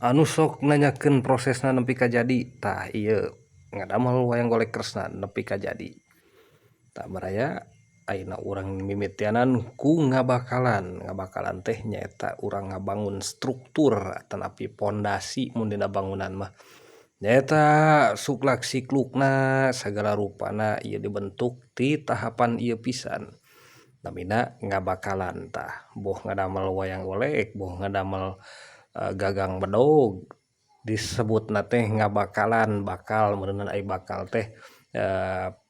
Anu sok nanyakeun prosesna nepi ka jadi tah ieu ngadamel wayang golek kresna nepi ka jadi tah baraya ayeuna urang mimitianan ku ngabakalan teh nyaeta urang ngabangun struktur atanapi pondasi mun dina bangunan mah nyaeta suklak siklukna sagala rupana ieu dibentuk ti tahapan ieu pisan namina ngabakalan tah boh ngadamel wayang golek boh ngadamel gagang bedog disebutna teh ngabakalan bakal meureunna ai bakal teh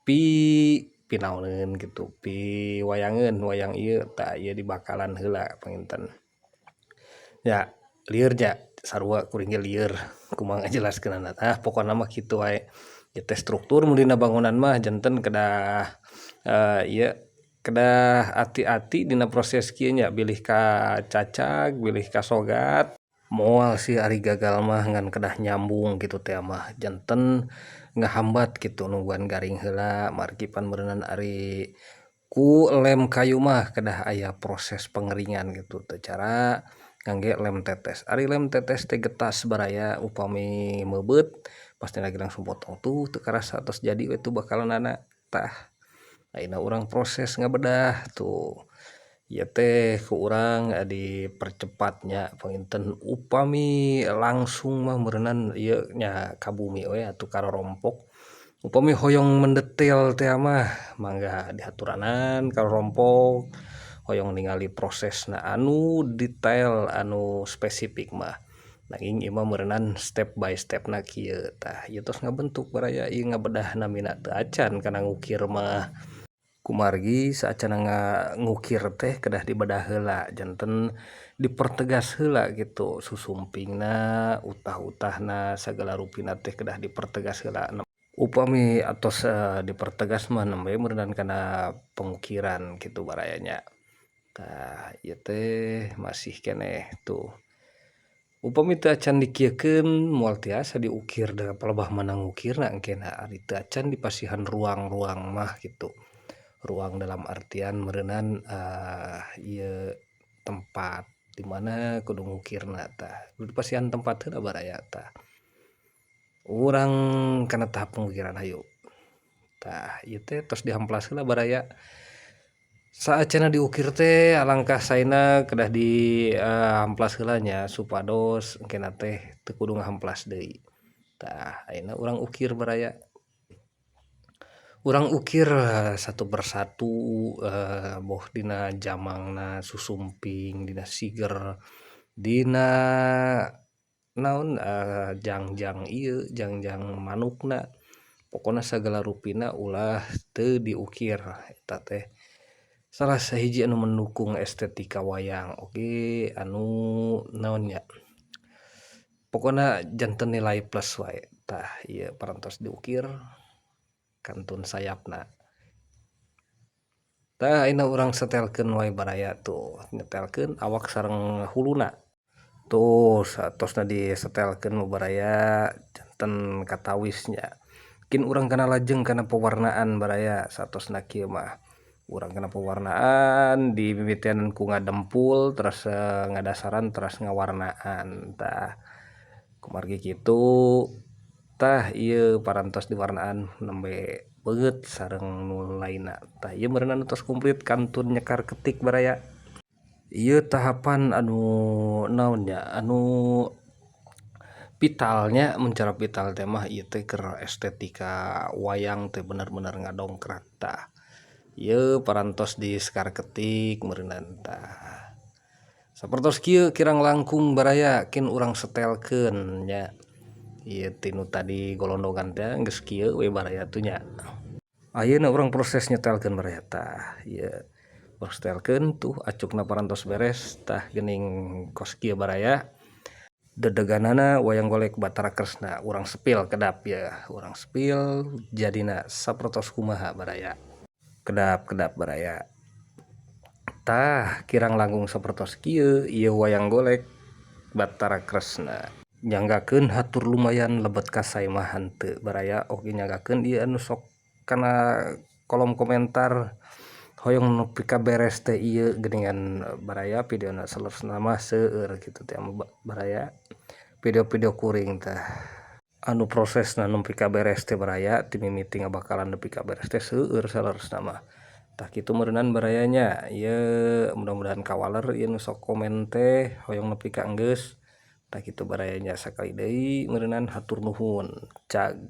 pi pinaoneun gitu pi wayangeun wayang ieu tah ieu dibakalan heula panginten nya lieur nya sarua kuring ge lieur kumaha ngajelaskeunna tah pokona mah kitu wae ieu teh struktur mun dina bangunan mah janten kedah ieu kedah ati-ati dina proses kieu nya bilih ka cacag bilih ka sogat moal sih ari gagal mah ngan kedah nyambung gitu teh mah janten ngahambat gitu nungguan garing heula margi pan meureunana ari ku lem kayu mah kedah aya proses pengeringan gitu teu cara ngangge lem tetes ari lem tetes teh getas baraya upami meubeut pasti lagi langsung potong tuh teu karasa tos jadi we tuh bakalanana tah ayeuna urang proses ngabedah tuh ieu teh ku urang dipercepatnya panginten upami langsung mah meureunan ieu nya kabumi we atuh karorompok upami hoyong mendetail teh mah mangga dihaturanan karorompok hoyong ningali prosesna anu detail anu spesifik mah nanging ieu mah meureunan step by step na kieu tah ieu tos ngabentuk baraya ieu ngabedah namina teu acan kana ngukir mah kumargi saacana ngukir teh kedah dibedah heula janten dipertegas heula gitu susumpingna utah-utahna sagala rupina teh kedah dipertegas heula upami atos dipertegas mah nembe meureunan kana pengukiran gitu barayanya tah ieu teh masih keneh tuh upami teu acan dikieukeun moal tiasa diukir da palebah meunang ngukirna engkena ari teu acan dipasihan ruang-ruang mah gitu ruang dalam artian meureunan ieu tempat di mana kudu ngukirna tah kudu dipasihan tempat heula baraya tah urang kana tahap pengukiran hayu tah ieu teh tos dihamplas heula baraya saacana diukir teh alangkah saena kedah di hamplas heula nya supados engkena teh teu kudu ngahamplas deui tah ayeuna urang ukir baraya urang ukir satu persatu boh dina jamangna susumping dina siger dina naon jangjang ieu jangjang manukna pokona sagala rupina ulah teu diukir eta teh salah sahiji anu mendukung estetika wayang oge anu naon nya pokona janten nilai plus wae tah ieu parantos diukir kantun sayapna tah ayeuna urang setelkeun wae baraya tuh nyetelkeun awak sareng huluna tuh satosna disetelkeun baraya janten katawisnya kin urang kana lajeng kana pewarnaan baraya satosna kieu mah urang kana pewarnaan dimimitian ku ngadempul terus ngadasaran terus ngawarnaan tah kumargi kitu tah ieu parantos diwarnaan nembe beut sareng nu lainna tah ieu meureunan tos komplit kantun nyekar ketik baraya ieu tahapan anu naon nya anu pitalnya mun cara pital teh mah ieu teh keur estetika wayang teh bener-bener ngadongkrak tah ieu parantos disekar ketik meureunan tah sapertos kieu kirang langkung baraya kin urang setelkeun nya ieu tinu tadi golondongan teh geus kieu we baraya tu nya ayeuna urang proses nyetelkeun baraya tah ieu urang setelkeun tuh acukna parantos beres tah geuning kos kieu baraya dedeganana wayang golek Bathara Kresna urang sepil kedap ya urang sepil jadina sapertos kumaha baraya kedap baraya tah kirang langkung sapertos kieu ieu wayang golek Bathara Kresna nyanggakeun hatur lumayan lebet kasai mah henteu baraya oge nyanggakeun ieu anu sok kana kolom komentar hoyong nepi ka beres teh ieu geuningan baraya videona selesna mah seueur kitu teh baraya video-video kuring tah anu prosesna nepi ka beres teh baraya ti mimiti ngabakalan nepi ka beres teh seueur saleresna mah tah kitu meureunan barayanya ieu mudah-mudahan kawaler ieu nu sok komen teh hoyong nepi ka enggeus tah kitu barayanya sakali deui meureunan hatur nuhun cag